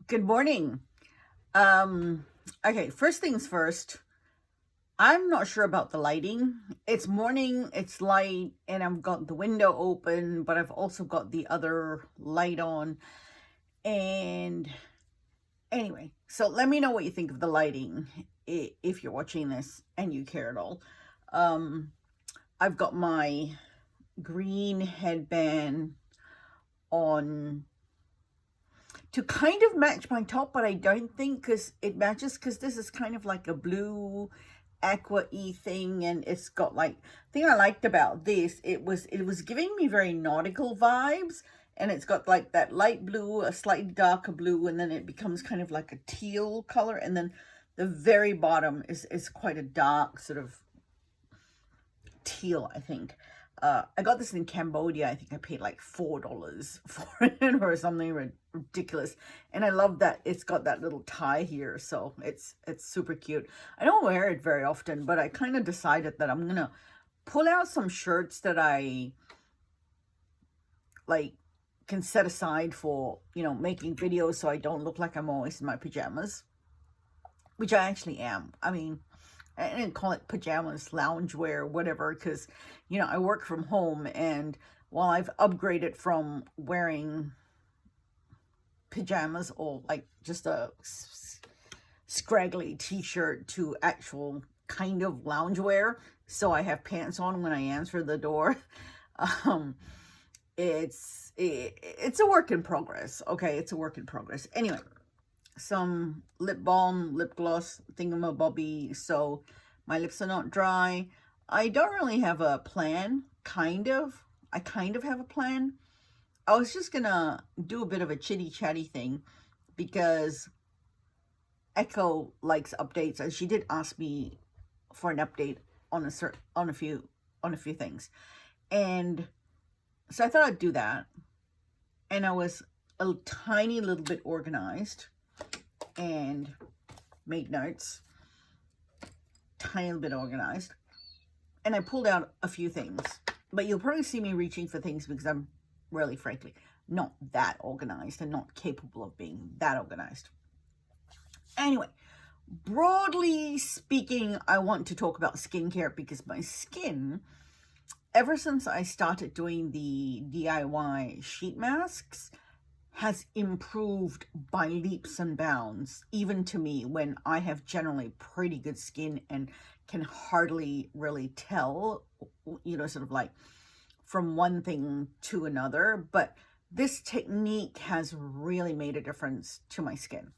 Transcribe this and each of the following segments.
Good morning. Okay, first things first. I'm not sure about the lighting. It's morning, it's light, and I've got the window open, but I've also got the other light on. And anyway, so let me know what you think of the lighting if you're watching this and you care at all. I've got my green headband on to kind of match my top, but I don't think because it matches because this is kind of like a blue aqua-y thing, and it's got like thing I liked about this, it was giving me very nautical vibes, and it's got like that light blue, a slightly darker blue, and then it becomes kind of like a teal color, and then the very bottom is quite a dark sort of teal, I think. I got this in Cambodia. I think I paid like $4 for it or something ridiculous. And I love that it's got that little tie here. So it's super cute. I don't wear it very often, but I kind of decided that I'm going to pull out some shirts that I like can set aside for, making videos so I don't look like I'm always in my pajamas, which I actually am. I mean, I didn't call it pajamas, loungewear, whatever, because, I work from home, and while I've upgraded from wearing pajamas or like just a scraggly t-shirt to actual kind of loungewear, so I have pants on when I answer the door, it's a work in progress. Okay, it's a work in progress. Anyway, some lip balm, lip gloss thingamabobby, so my lips are not dry. I don't really have a plan, I kind of have a plan. I was just gonna do a bit of a chitty chatty thing because Echo likes updates, and she did ask me for an update on a few things, and so I thought I'd do that. And I was a tiny little bit organized and made notes, tiny little bit organized, and I pulled out a few things, but you'll probably see me reaching for things because I'm really, frankly, not that organized and not capable of being that organized. Anyway, broadly speaking, I want to talk about skincare because my skin, ever since I started doing the DIY sheet masks, has improved by leaps and bounds, even to me when I have generally pretty good skin and can hardly really tell, sort of like from one thing to another. But this technique has really made a difference to my skin.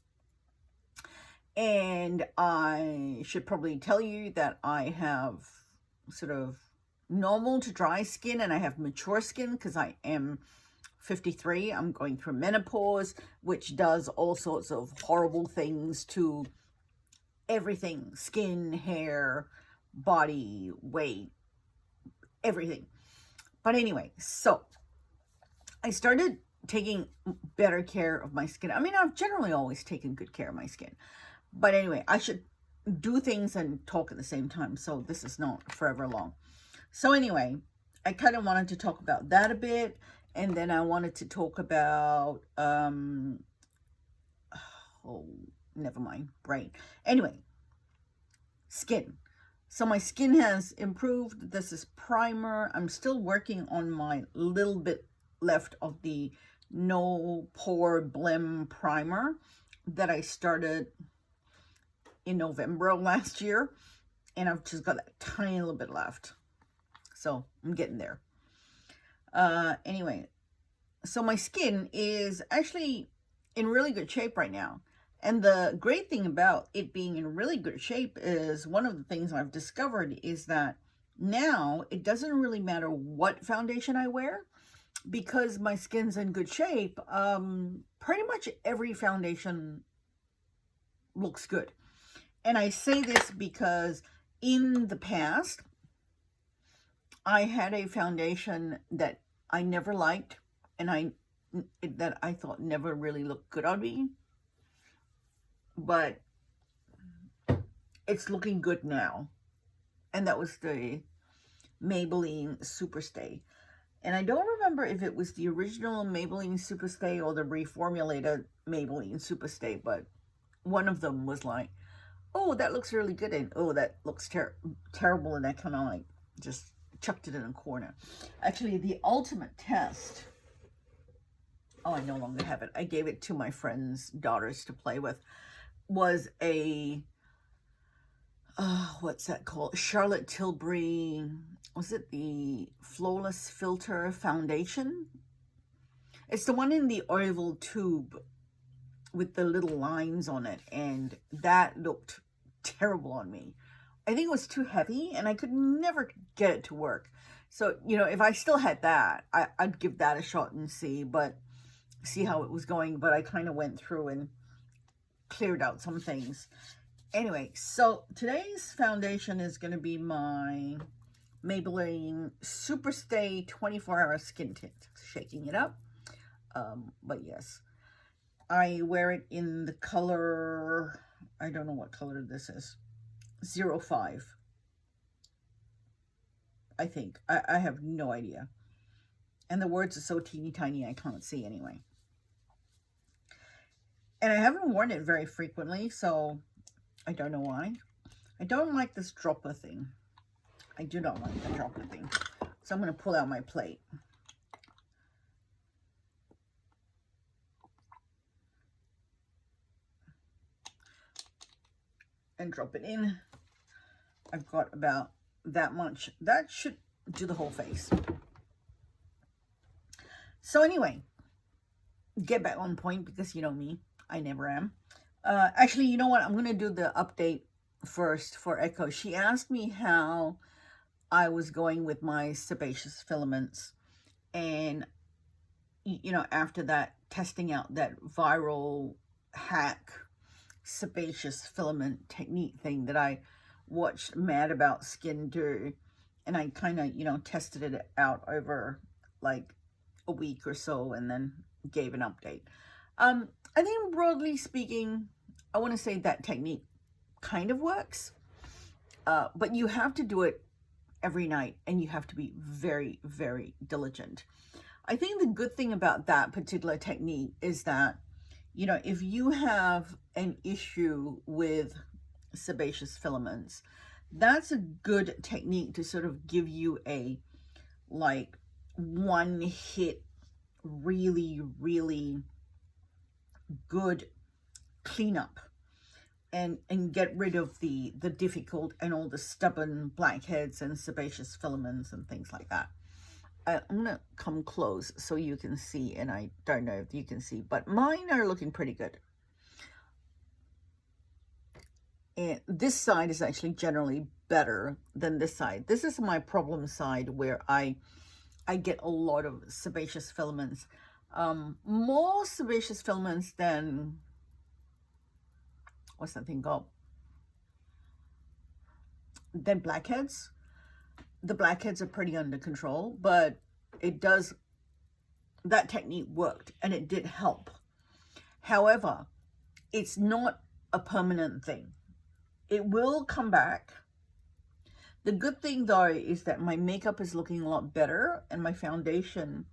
And I should probably tell you that I have sort of normal to dry skin, and I have mature skin because I am 53. I'm going through menopause, which does all sorts of horrible things to everything: skin, hair, body, weight, everything. But anyway, so I started taking better care of my skin. I mean, I've generally always taken good care of my skin. But anyway, I should do things and talk at the same time, so this is not forever long. So anyway, I kind of wanted to talk about that a bit. And then I wanted to talk about, oh, never mind, brain. Anyway, skin. So my skin has improved. This is primer. I'm still working on my little bit left of the No Pore Blim primer that I started in November of last year. And I've just got a tiny little bit left. So I'm getting there. Anyway, so my skin is actually in really good shape right now. And the great thing about it being in really good shape is one of the things I've discovered is that now it doesn't really matter what foundation I wear because my skin's in good shape. Pretty much every foundation looks good. And I say this because in the past, I had a foundation that I never liked, and that I thought never really looked good on me, but it's looking good now. And that was the Maybelline Superstay. And I don't remember if it was the original Maybelline Superstay or the reformulated Maybelline Superstay, but one of them was like, oh, that looks really good, and oh, that looks terrible, and I kind of like just chucked it in a corner. Actually, the ultimate test, oh, I no longer have it. I gave it to my friend's daughters to play with, was a, what's that called? Charlotte Tilbury, was it the Flawless Filter Foundation? It's the one in the oval tube with the little lines on it, and that looked terrible on me. I think it was too heavy, and I could never get it to work. So, you know, if I still had that, I'd give that a shot and see how it was going. But I kind of went through and cleared out some things. Anyway, so today's foundation is going to be my Maybelline Superstay 24-Hour Skin Tint. Shaking it up. But yes, I wear it in the color, I don't know what color this is, 05. I think. I have no idea. And the words are so teeny tiny I can't see anyway. And I haven't worn it very frequently, so I don't know why. I don't like this dropper thing. I do not like the dropper thing. So I'm going to pull out my plate. And drop it in. I've got about that much. That should do the whole face. So anyway, get back on point, because you know me, I never am. Actually, you know what? I'm going to do the update first for Echo. She asked me how I was going with my sebaceous filaments. And, you know, after that, testing out that viral hack sebaceous filament technique thing that I watched Mad About Skin do, and I kind of, you know, tested it out over like a week or so and then gave an update. I think broadly speaking, I want to say that technique kind of works, but you have to do it every night, and you have to be very, very diligent. I think the good thing about that particular technique is that, you know, if you have an issue with sebaceous filaments, that's a good technique to sort of give you a, like, one hit, really, really good cleanup and get rid of the difficult and all the stubborn blackheads and sebaceous filaments and things like that. I'm gonna come close so you can see, and I don't know if you can see, but mine are looking pretty good. And this side is actually generally better than this side. This is my problem side, where I get a lot of sebaceous filaments. More sebaceous filaments than, what's that thing called? Than blackheads. The blackheads are pretty under control, but it does, that technique worked and it did help. However, it's not a permanent thing. It will come back. The good thing though is that my makeup is looking a lot better, and my foundation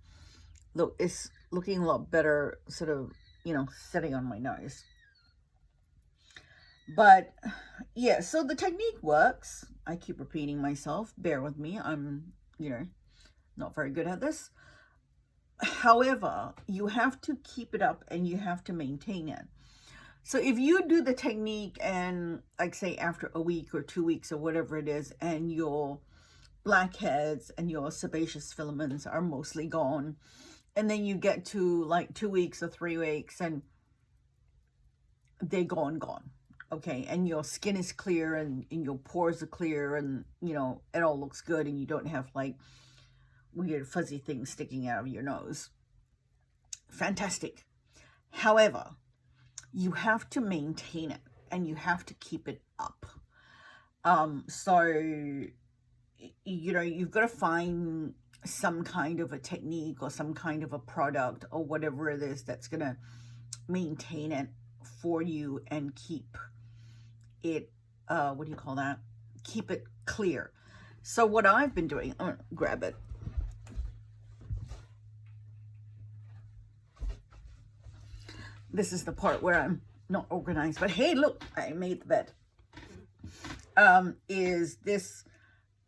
is looking a lot better, sort of, you know, setting on my nose. But yeah, so the technique works. I keep repeating myself. Bear with me. I'm, you know, not very good at this. However, you have to keep it up and you have to maintain it. So if you do the technique and, like, say after a week or 2 weeks or whatever it is, and your blackheads and your sebaceous filaments are mostly gone, and then you get to like 2 weeks or 3 weeks and they're gone, okay, and your skin is clear and your pores are clear, and, you know, it all looks good, and you don't have like weird fuzzy things sticking out of your nose. Fantastic. However, you have to maintain it and you have to keep it up. So, you know, you've got to find some kind of a technique or some kind of a product or whatever it is that's going to maintain it for you and keep it, what do you call that? Keep it clear. So what I've been doing, I'm gonna grab it. this is the part where I'm not organized, but hey, look, I made the bed. Is this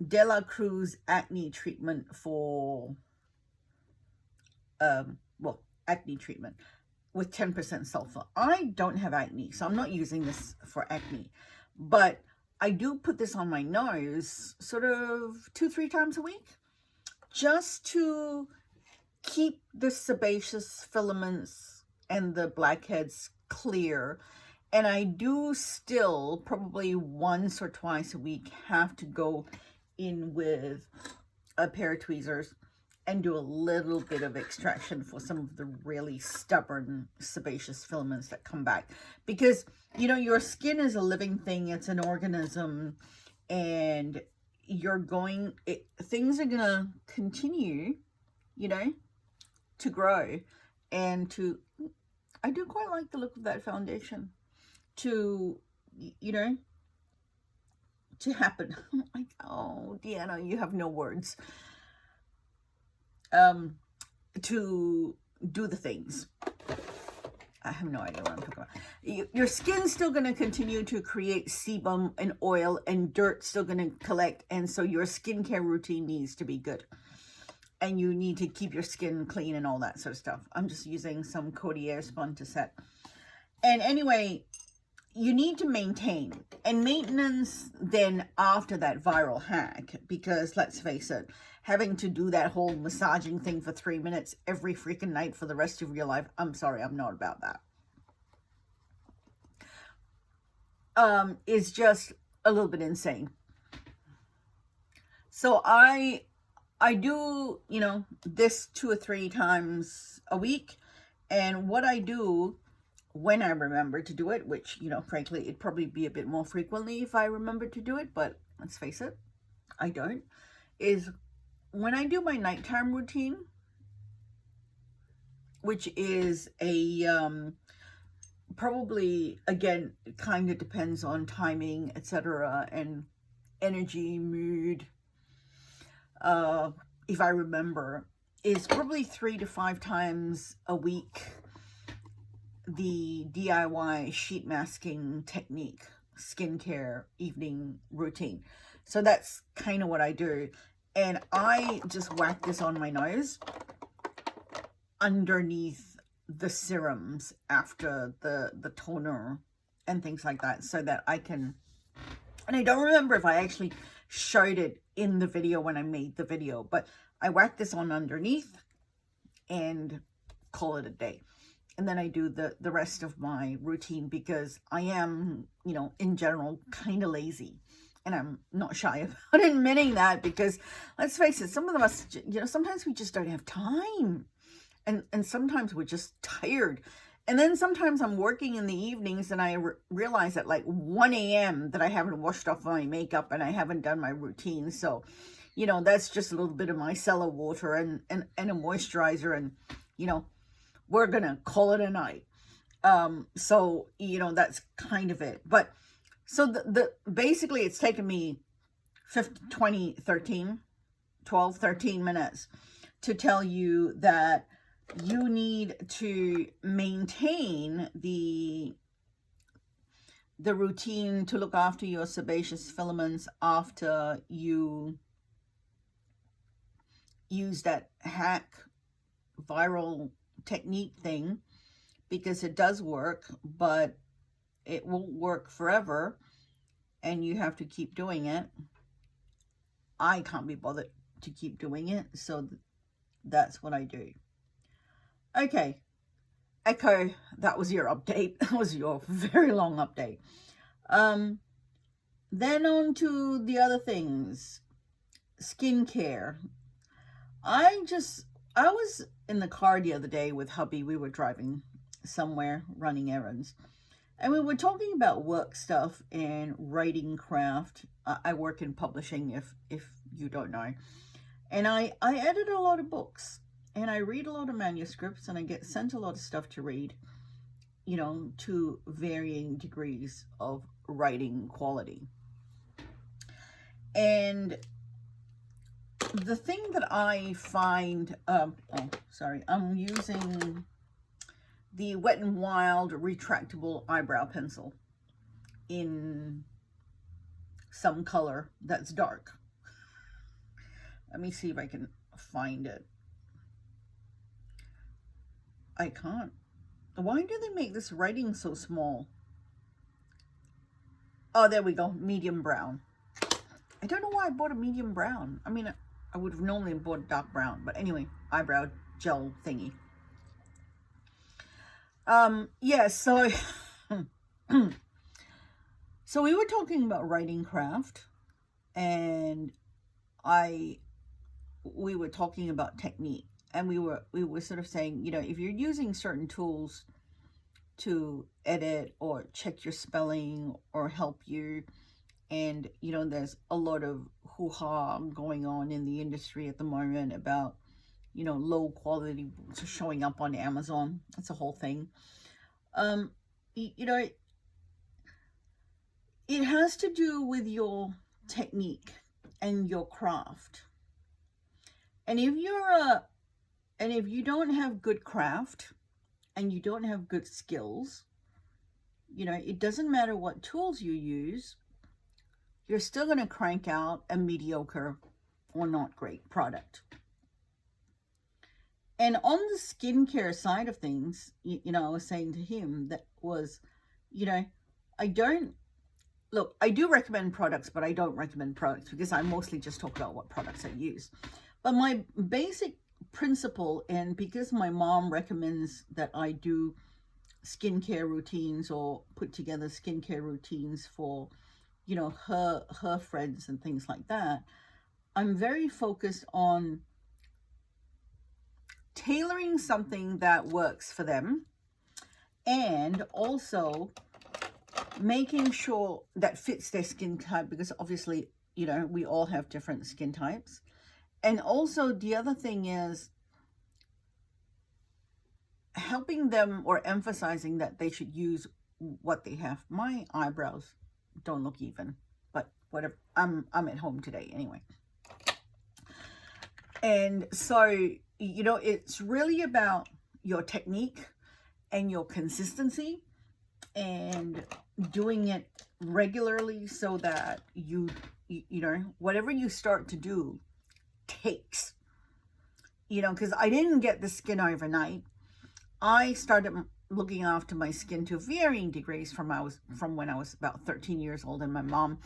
De La Cruz acne treatment for, well, acne treatment with 10% sulfur. I don't have acne, so I'm not using this for acne, but I do put this on my nose sort of 2-3 times a week, just to keep the sebaceous filaments and the blackheads clear. And I do still, probably once or twice a week, have to go in with a pair of tweezers and do a little bit of extraction for some of the really stubborn sebaceous filaments that come back. Because, you know, your skin is a living thing. It's an organism. And things are going to continue, you know, to grow. And I do quite like the look of that foundation. To, you know, to happen. Like, oh, Deanna, you have no words. To do the things. I have no idea what I'm talking about. Your skin's still going to continue to create sebum and oil, and dirt still going to collect, and so your skincare routine needs to be good. And you need to keep your skin clean and all that sort of stuff. I'm just using some Codier Spun to set. And anyway, you need to maintain. And maintenance then after that viral hack, because let's face it, having to do that whole massaging thing for 3 minutes every freaking night for the rest of your life, I'm sorry, I'm not about that. Is just a little bit insane. So I do, you know, this 2 or 3 times a week. And what I do when I remember to do it, which, you know, frankly, it'd probably be a bit more frequently if I remember to do it, but let's face it, I don't, is when I do my nighttime routine, which is a, probably, again, it kind of depends on timing, etc., and energy, mood, if I remember, is probably 3 to 5 times a week, the DIY sheet masking technique, skincare, evening routine. So that's kind of what I do. And I just whack this on my nose underneath the serums after the toner and things like that, so that I can, and I don't remember if I actually showed it in the video when I made the video, but I whack this on underneath and call it a day. And then I do the rest of my routine, because I am, you know, in general, kind of lazy. And I'm not shy about admitting that, because let's face it, some of us, you know, sometimes we just don't have time. And sometimes we're just tired. And then sometimes I'm working in the evenings and I realize at like 1 a.m. that I haven't washed off my makeup and I haven't done my routine. So, you know, that's just a little bit of my cellar water and a moisturizer, and, you know, we're going to call it a night. So, you know, that's kind of it. But so basically it's taken me 13 minutes to tell you that you need to maintain the routine to look after your sebaceous filaments after you use that hack viral technique thing, because it does work, but it won't work forever, and you have to keep doing it. I can't be bothered to keep doing it, so that's what I do. Okay, Echo, that was your update. That was your very long update. Then on to the other things. Skincare. I was in the car the other day with hubby. We were driving somewhere, running errands, and we were talking about work stuff and writing craft. I work in publishing, if you don't know, and I edit a lot of books, and I read a lot of manuscripts, and I get sent a lot of stuff to read, you know, to varying degrees of writing quality. And the thing that I find, I'm using the Wet n Wild retractable eyebrow pencil in some color that's dark. Let me see if I can find it. I can't. Why do they make this writing so small? Oh, there we go. Medium brown. I don't know why I bought a medium brown. I mean, I would have normally bought a dark brown. But anyway, eyebrow gel thingy. Yeah, so... So we were talking about writing craft. And we were talking about technique. And we were sort of saying, you know, if you're using certain tools to edit or check your spelling or help you, and you know, there's a lot of hoo-ha going on in the industry at the moment about, you know, low quality showing up on Amazon. That's a whole thing. You know, it has to do with your technique and your craft. And if you don't have good craft and you don't have good skills, you know, it doesn't matter what tools you use, you're still going to crank out a mediocre or not great product. And on the skincare side of things, you know, I was saying to him that was, you know, I do recommend products, but I don't recommend products because I mostly just talk about what products I use. But my basic principle, and because my mom recommends that I do skincare routines or put together skincare routines for, you know, her friends and things like that, I'm very focused on tailoring something that works for them, and also making sure that fits their skin type, because obviously, you know, we all have different skin types. And also the other thing is helping them or emphasizing that they should use what they have. My eyebrows don't look even, but whatever. I'm at home today anyway. And so, you know, it's really about your technique and your consistency and doing it regularly so that you know, whatever you start to do takes, you know, because I didn't get the skin overnight. I started looking after my skin to varying degrees from when I was about 13 years old, and my mom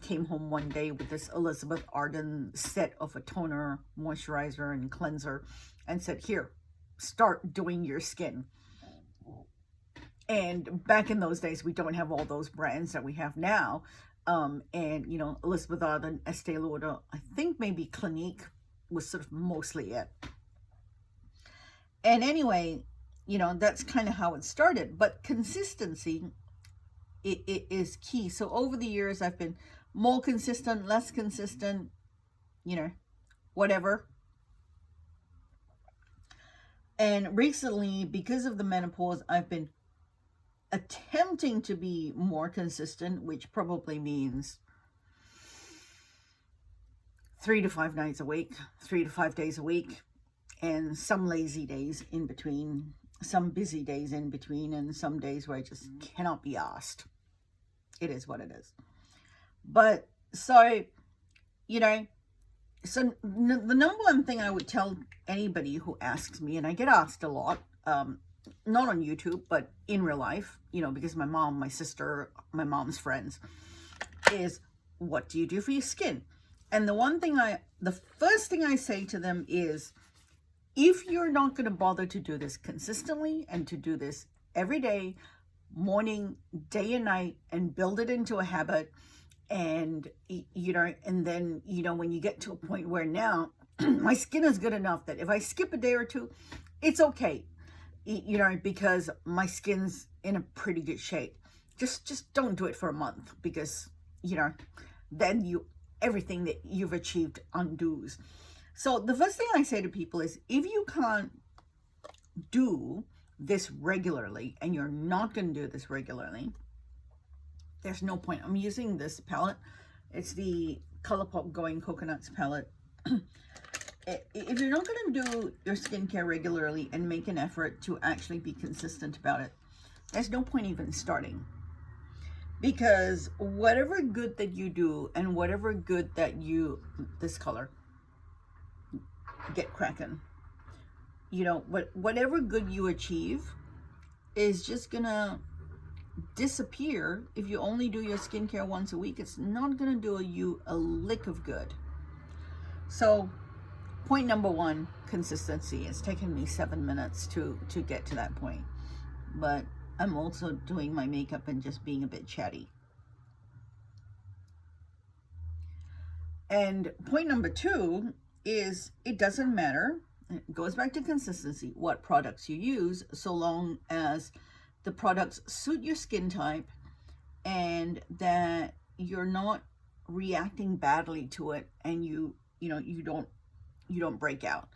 came home one day with this Elizabeth Arden set of a toner, moisturizer, and cleanser, and said, here, start doing your skin. And back in those days, we don't have all those brands that we have now. And, you know, Elizabeth Arden, Estee Lauder, I think maybe Clinique was sort of mostly it. And anyway, you know, that's kind of how it started. But consistency, it is key. So over the years, I've been more consistent, less consistent, you know, whatever. And recently, because of the menopause, I've been attempting to be more consistent, which probably means 3 to 5 nights a week, 3 to 5 days a week, and some lazy days in between, some busy days in between, and some days where I just cannot be asked. It is what it is. But so, you know, so the number one thing I would tell anybody who asks me, and I get asked a lot, not on YouTube, but in real life, you know, because my mom, my sister, my mom's friends, is, what do you do for your skin? And the first thing I say to them is, if you're not going to bother to do this consistently and to do this every day, morning, day and night, and build it into a habit, and, you know, and then, you know, when you get to a point where now my skin is good enough that if I skip a day or two, it's okay. You know, because my skin's in a pretty good shape. Just don't do it for a month, because, you know, then everything that you've achieved undoes. So the first thing I say to people is, if you can't do this regularly, and you're not going to do this regularly, there's no point. I'm using this palette. It's the ColourPop Going Coconuts palette. if you're not going to do your skincare regularly and make an effort to actually be consistent about it, there's no point even starting. Because whatever good that you do and whatever good that you, this color, get cracking, you know, whatever good you achieve is just gonna disappear if you only do your skincare once a week. It's not gonna do you a lick of good. So point number one, consistency. It's taken me 7 minutes to get to that point, but I'm also doing my makeup and just being a bit chatty. And point number two is it doesn't matter. It goes back to consistency, what products you use, so long as the products suit your skin type and that you're not reacting badly to it, and you don't break out.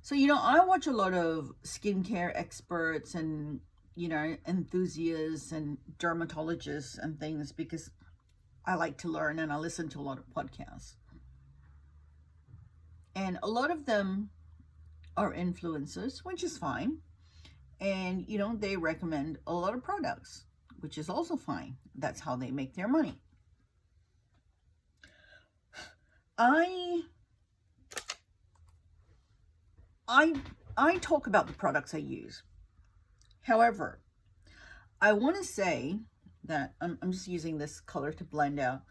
So, I watch a lot of skincare experts and, enthusiasts and dermatologists and things because I like to learn, and I listen to a lot of podcasts. And a lot of them are influencers, which is fine. And, they recommend a lot of products, which is also fine. That's how they make their money. I talk about the products I use. However, I want to say that I'm just using this color to blend out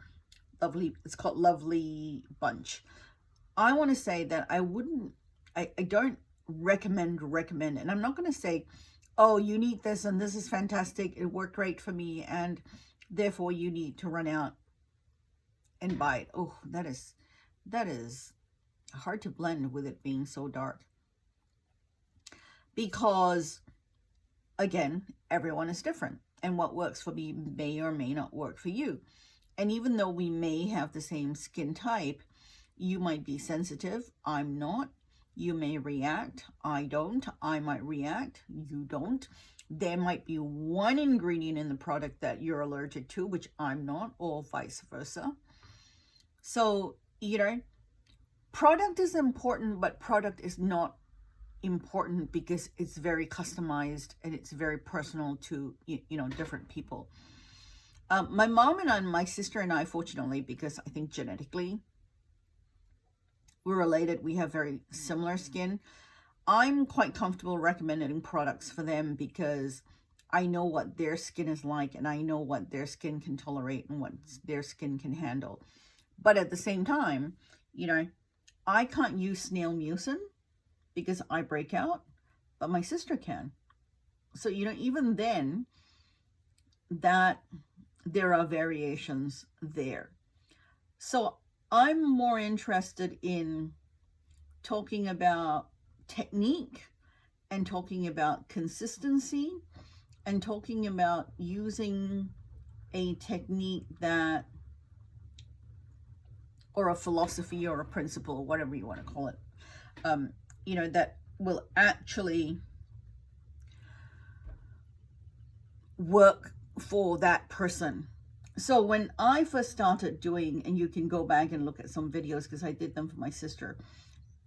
Lovely. It's called Lovely Bunch. I want to say that I don't recommend, and I'm not going to say, oh, you need this and this is fantastic, it worked great for me, and therefore you need to run out and buy it. Oh, that is hard to blend with it being so dark. Because, again, everyone is different, and what works for me may or may not work for you. And even though we may have the same skin type, you might be sensitive, I'm not. You may react, I don't. I might react, you don't. There might be one ingredient in the product that you're allergic to, which I'm not, or vice versa. So, product is important, but product is not important because it's very customized and it's very personal to, different people. My mom and my sister and I, fortunately, because I think genetically we're related, we have very similar skin, I'm quite comfortable recommending products for them because I know what their skin is like, and I know what their skin can tolerate and what their skin can handle. But at the same time, I can't use snail mucin because I break out, but my sister can. So, even then, that there are variations there. So I'm more interested in talking about technique and talking about consistency and talking about using a technique that, or a philosophy or a principle, whatever you want to call it, that will actually work for that person. So when I first started doing, and you can go back and look at some videos because I did them for my sister,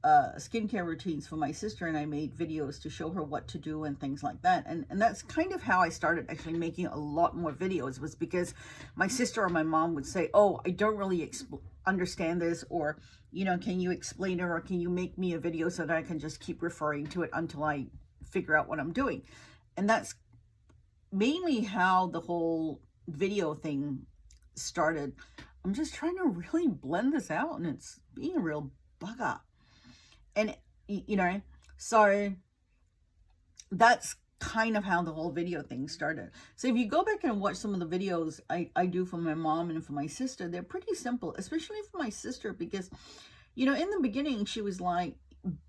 skincare routines for my sister, and I made videos to show her what to do and things like that. And that's kind of how I started actually making a lot more videos, was because my sister or my mom would say, oh, I don't really understand this, or, can you explain it, or can you make me a video so that I can just keep referring to it until I figure out what I'm doing. And that's mainly how the whole video thing started. I'm just trying to really blend this out, and it's being a real bugger. And, so that's kind of how the whole video thing started. So if you go back and watch some of the videos I do for my mom and for my sister, they're pretty simple, especially for my sister, because, in the beginning, she was like,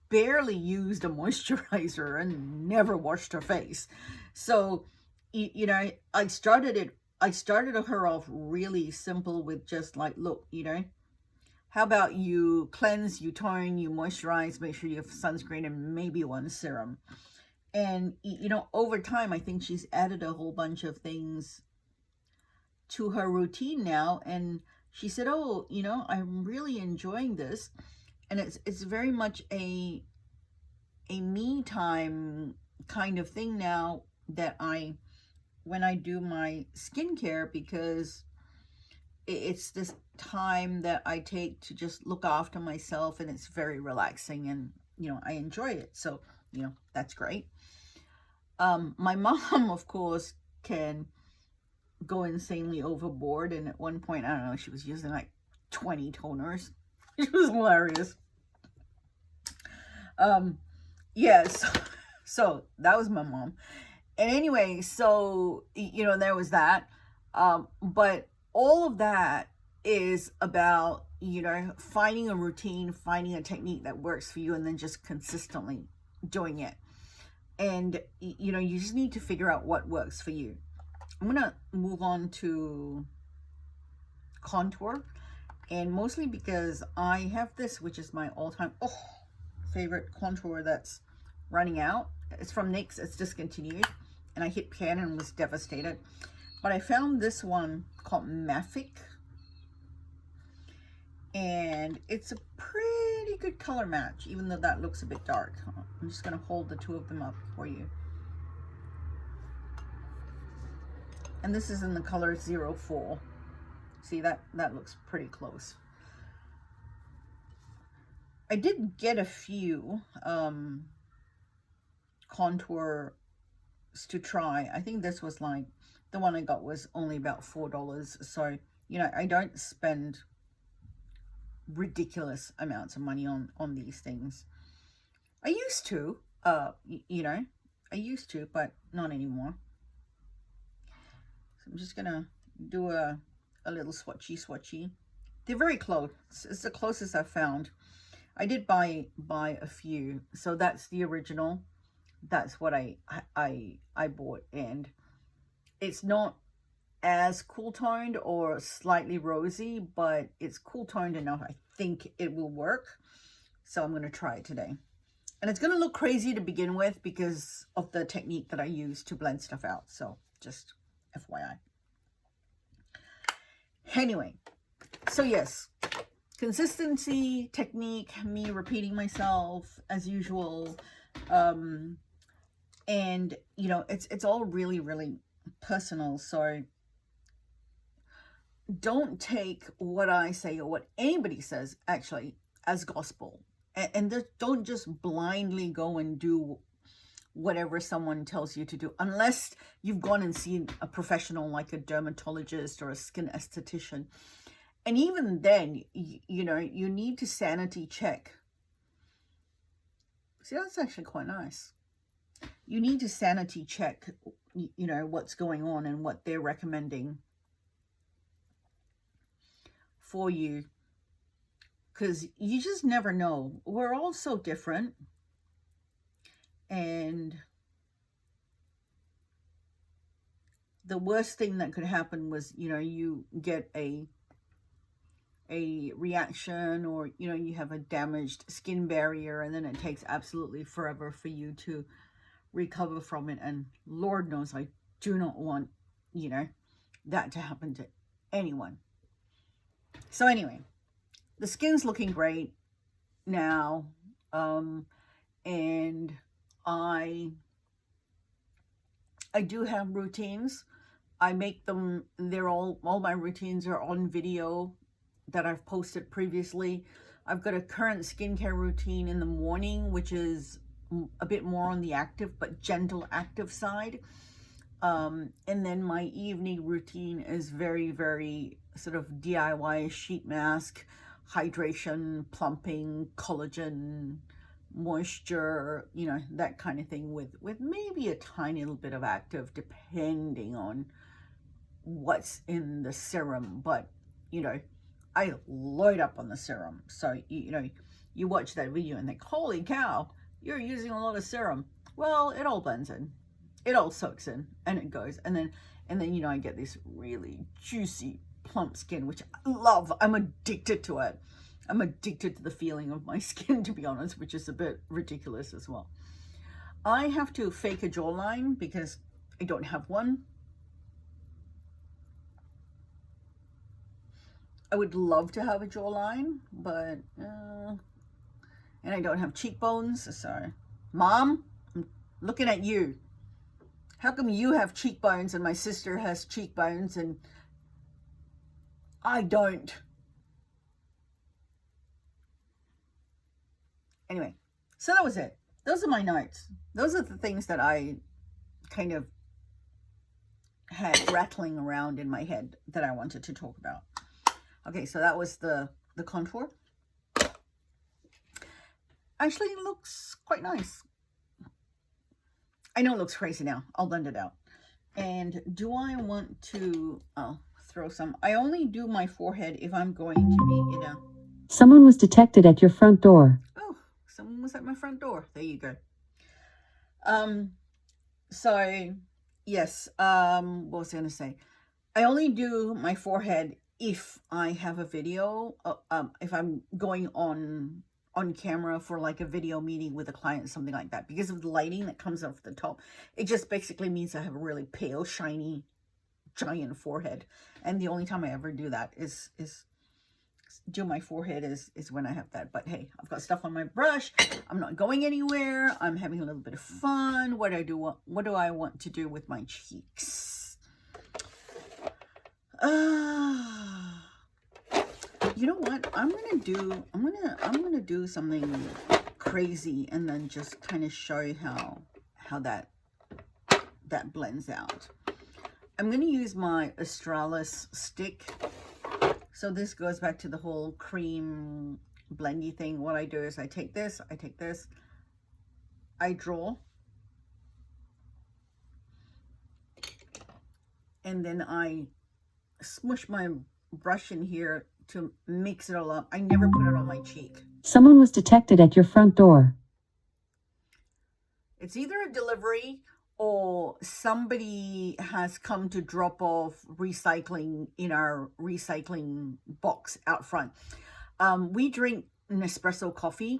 barely used a moisturizer and never washed her face. So, I started her off really simple with just like, look, how about you cleanse, you tone, you moisturize, make sure you have sunscreen and maybe one serum. And, over time, I think she's added a whole bunch of things to her routine now. And she said, oh, I'm really enjoying this. And it's very much a me time kind of thing now that when I do my skincare, because it's this time that I take to just look after myself, and it's very relaxing, and I enjoy it. So that's great. My mom, of course, can go insanely overboard, and at one point, I don't know, she was using like 20 toners. It was hilarious. Yes. So that was my mom. And anyway, so there was that. But all of that is about finding a routine, finding a technique that works for you, and then just consistently doing it. And you just need to figure out what works for you. I'm gonna move on to contour, and mostly because I have this, which is my all-time favorite contour that's running out. It's from NYX. It's discontinued, and I hit pan and was devastated. But I found this one called Mafic, and it's a pretty good color match, even though that looks a bit dark. I'm just gonna hold the two of them up for you. And this is in the color 04. See, that looks pretty close. I did get a few contours to try. I think this was like, the one I got was only about $4. So, I don't spend ridiculous amounts of money on these things. I used to, I used to, but not anymore. So I'm just gonna do a little swatchy. They're very close. It's the closest I've found. I did buy a few. So that's the original. That's what I bought, and it's not as cool toned or slightly rosy, but it's cool toned enough. I think it will work. So I'm going to try it today. And it's going to look crazy to begin with because of the technique that I use to blend stuff out. So just FYI. Anyway, so yes, consistency, technique, me repeating myself as usual. And it's all really, really personal. So don't take what I say or what anybody says actually as gospel, and don't just blindly go and do whatever someone tells you to do, unless you've gone and seen a professional like a dermatologist or a skin esthetician. And even then, you need to sanity check. See, that's actually quite nice. You need to sanity check, what's going on and what they're recommending for you, because you just never know. We're all so different, and the worst thing that could happen was you get a reaction, or you have a damaged skin barrier, and then it takes absolutely forever for you to recover from it. And Lord knows I do not want that to happen to anyone. So anyway, the skin's looking great now, and I do have routines. I make them. They're all my routines are on video that I've posted previously. I've got a current skincare routine in the morning, which is a bit more on the active but gentle active side. And then my evening routine is very, very sort of DIY sheet mask, hydration, plumping, collagen, moisture, that kind of thing, with maybe a tiny little bit of active depending on what's in the serum. But I load up on the serum. So you watch that video and think, holy cow, you're using a lot of serum. Well, it all blends in, it all soaks in, and it goes. And then I get this really juicy plump skin, which I love. I'm addicted to it. I'm addicted to the feeling of my skin, to be honest, which is a bit ridiculous as well. I have to fake a jawline because I don't have one. I would love to have a jawline, but And I don't have cheekbones, so Mom, I'm looking at you. How come you have cheekbones and my sister has cheekbones and I don't? Anyway, so that was it. Those are my notes. Those are the things that I kind of had rattling around in my head that I wanted to talk about. Okay, so that was the contour. Actually, it looks quite nice. I know it looks crazy now. I'll blend it out. And do I want to throw some? I only do my forehead if I'm going to be in a... Someone was detected at your front door. Oh, someone was at my front door. There you go. So, yes, what was I going to say? I only do my forehead if I have a video, if I'm going on camera for like a video meeting with a client, something like that. Because of the lighting that comes off the top, it just basically means I have a really pale, shiny, giant forehead. And the only time I ever do that is do my forehead is when I have that. But hey, I've got stuff on my brush. I'm not going anywhere. I'm having a little bit of fun. What do I want to do with my cheeks? You know what? I'm gonna do something crazy and then just kind of show you how that blends out. I'm gonna use my Australis stick. So this goes back to the whole cream blendy thing. What I do is I take this, I draw, and then I smush my brush in here to mix it all up. I never put it on my cheek. Someone was detected at your front door. It's either a delivery or somebody has come to drop off recycling in our recycling box out front. We drink Nespresso coffee,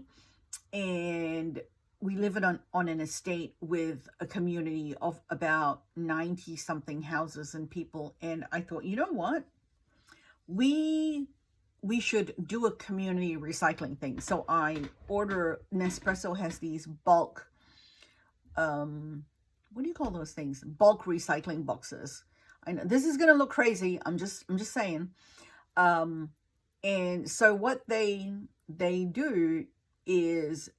and we live on an estate with a community of about 90 something houses and people. And I thought, you know what? We should do a community recycling thing. So I order, Nespresso has these bulk, what do you call those things? Bulk recycling boxes. I know this is going to look crazy. I'm just saying. And so what they do is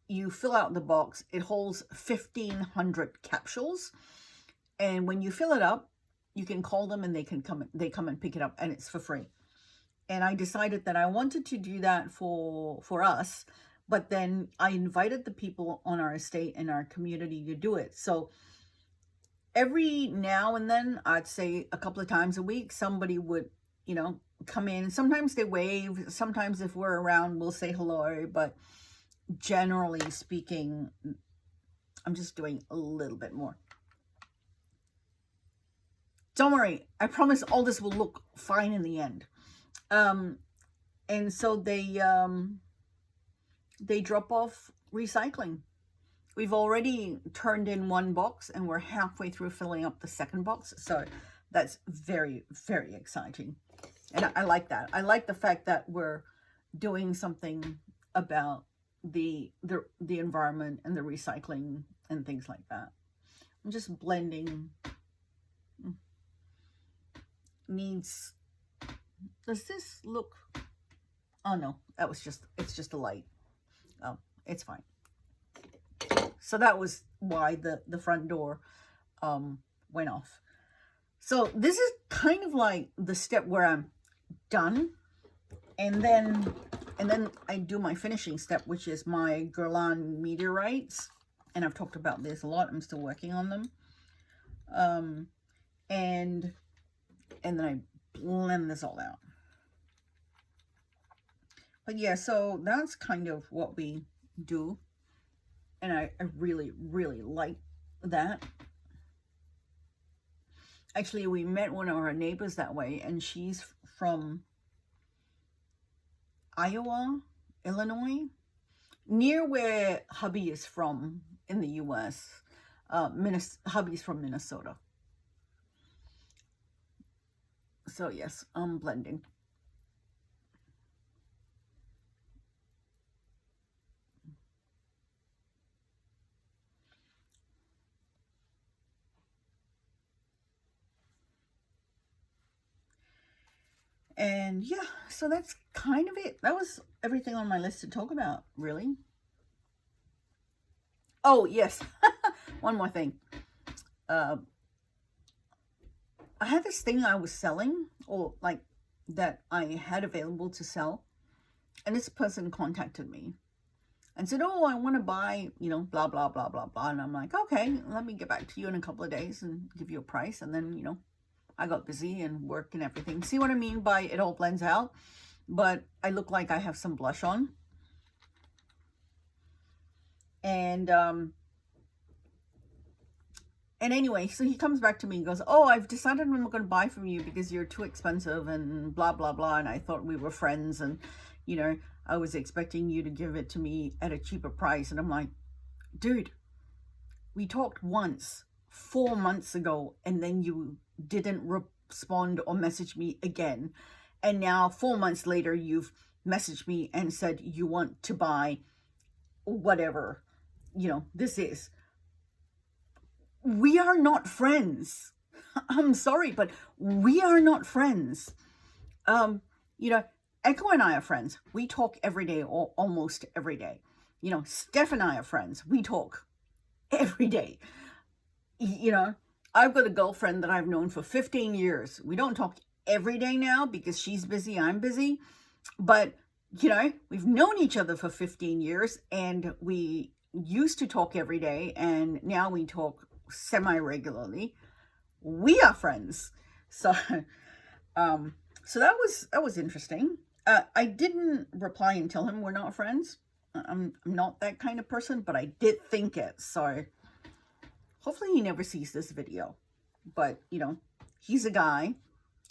you fill out the box. It holds 1,500 capsules. And when you fill it up, you can call them and they come and pick it up, and it's for free. And I decided that I wanted to do that for us, but then I invited the people on our estate and our community to do it. So every now and then, I'd say a couple of times a week, somebody would, come in. Sometimes they wave. Sometimes if we're around, we'll say hello. But generally speaking, I'm just doing a little bit more. Don't worry. I promise all this will look fine in the end. And so they drop off recycling. We've already turned in one box and we're halfway through filling up the second box. So that's very, very exciting. And I like that. I like the fact that we're doing something about the environment and the recycling and things like that. I'm just blending. Does this look? Oh no, it's just a light. Oh, it's fine. So that was why the front door went off. So this is kind of like the step where I'm done, and then I do my finishing step, which is my Guerlain meteorites, and I've talked about this a lot. I'm still working on them, and then I blend this all out. But yeah, so that's kind of what we do. And I really, really like that. Actually, we met one of our neighbors that way, and she's from Iowa, Illinois, near where hubby is from in the U.S. Hubby's from Minnesota. So yes, I'm blending. And yeah, so that's kind of it. That was everything on my list to talk about, really. Oh, yes. One more thing. I had this thing I was selling, or like that I had available to sell. And this person contacted me and said, oh, I want to buy, blah, blah, blah, blah, blah. And I'm like, okay, let me get back to you in a couple of days and give you a price. And then, I got busy and work and everything. See what I mean by it all blends out? But I look like I have some blush on. And anyway, so he comes back to me and goes, oh, I've decided I'm not going to buy from you because you're too expensive and blah, blah, blah. And I thought we were friends and, I was expecting you to give it to me at a cheaper price. And I'm like, dude, we talked once 4 months ago and then you didn't respond or message me again. And now 4 months later, you've messaged me and said you want to buy whatever, this is. We are not friends. I'm sorry, but we are not friends. Echo and I are friends. We talk every day or almost every day. Steph and I are friends. We talk every day. I've got a girlfriend that I've known for 15 years. We don't talk every day now because she's busy, I'm busy. But, we've known each other for 15 years and we used to talk every day and now we talk semi-regularly. We are friends. So so that was interesting. I didn't reply and tell him we're not friends. I'm not that kind of person, but I did think it. So hopefully he never sees this video. But, he's a guy,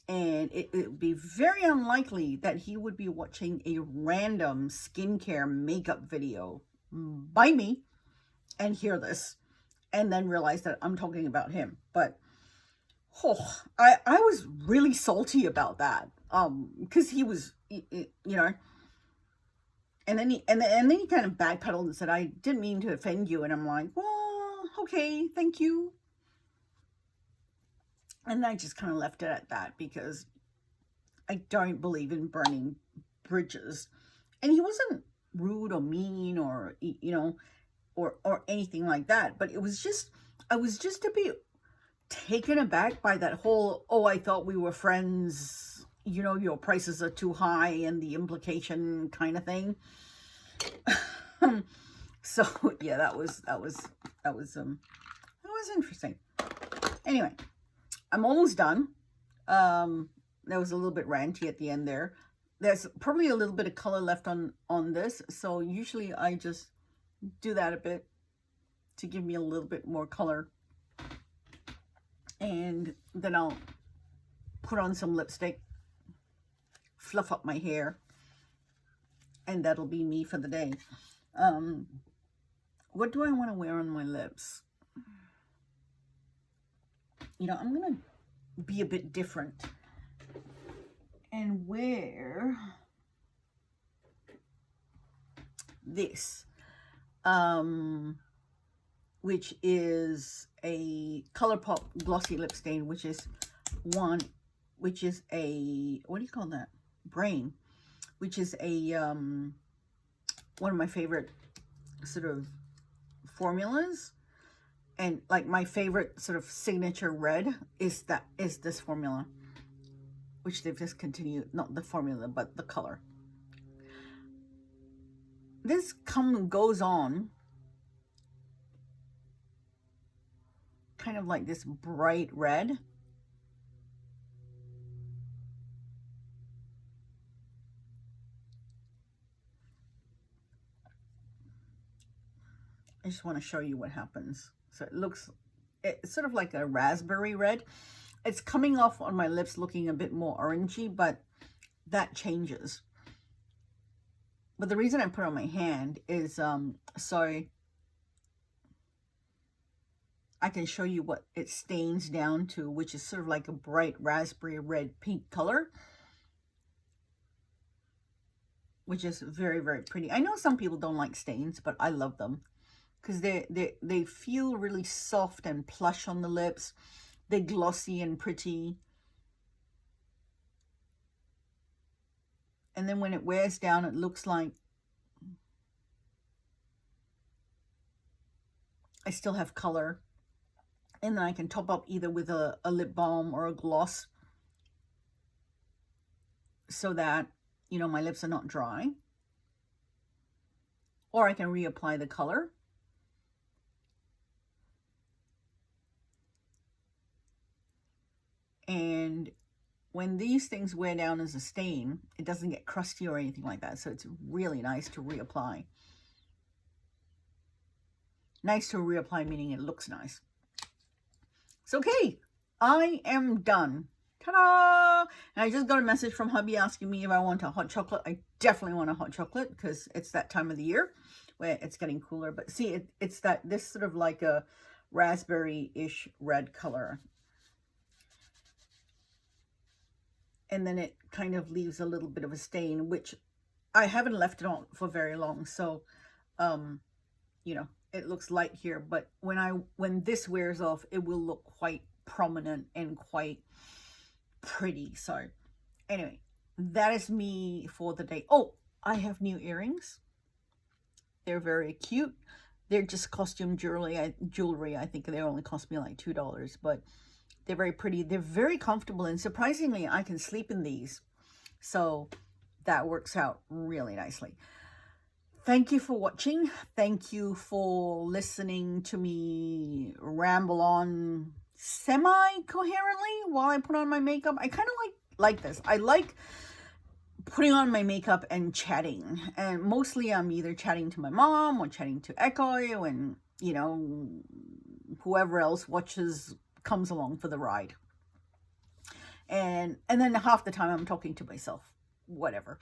and it would be very unlikely that he would be watching a random skincare makeup video by me and hear this and then realize that I'm talking about him. But I was really salty about that. Because he was, and then he kind of backpedaled and said, I didn't mean to offend you. And I'm like, well, okay, thank you. And I just kind of left it at that because I don't believe in burning bridges. And he wasn't rude or mean or, or anything like that. But I was just a bit taken aback by that whole, oh, I thought we were friends, your prices are too high and the implication kind of thing. So yeah, that was interesting. Anyway, I'm almost done. That was a little bit ranty at the end there. There's probably a little bit of color left on this, so usually I just do that a bit to give me a little bit more color. And then I'll put on some lipstick, fluff up my hair, and that'll be me for the day. What do I want to wear on my lips? I'm going to be a bit different and wear this, which is a ColourPop glossy lip stain, which is a, what do you call that? Brain, which is a, one of my favorite sort of formulas. And like my favorite sort of signature red is this formula, which they've discontinued, not the formula, but the color. This goes on kind of like this bright red. I just want to show you what happens. So it's sort of like a raspberry red. It's coming off on my lips looking a bit more orangey, but that changes. But the reason I put it on my hand is so I can show you what it stains down to, which is sort of like a bright raspberry red pink color, which is very, very pretty. I know some people don't like stains, but I love them because they feel really soft and plush on the lips. They're glossy and pretty. And then when it wears down, it looks like I still have color. And then I can top up either with a lip balm or a gloss so that, you know, my lips are not dry. Or I can reapply the color. And when these things wear down as a stain, it doesn't get crusty or anything like that. So it's really nice to reapply. Nice to reapply, meaning it looks nice. It's okay. I am done. Ta-da! And I just got a message from hubby asking me if I want a hot chocolate. I definitely want a hot chocolate because it's that time of the year where it's getting cooler. But see, it's this sort of like a raspberry-ish red color. And then it kind of leaves a little bit of a stain, which I haven't left it on for very long. So, you know, it looks light here, but when this wears off, it will look quite prominent and quite pretty. So anyway, that is me for the day. Oh, I have new earrings. They're very cute. They're just costume jewelry. I think they only cost me like $2, but they're very pretty. They're very comfortable, and surprisingly, I can sleep in these. So that works out really nicely. Thank you for watching. Thank you for listening to me ramble on semi-coherently while I put on my makeup. I kind of like this. I like putting on my makeup and chatting. And mostly I'm either chatting to my mom or chatting to Echo and, you know, whoever else comes along for the ride. And then half the time I'm talking to myself. Whatever.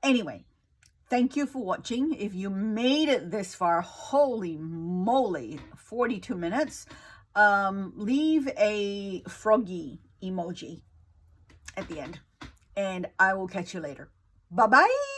Anyway. Thank you for watching. If you made it this far, holy moly, 42 minutes, leave a froggy emoji at the end, and I will catch you later. Bye-bye.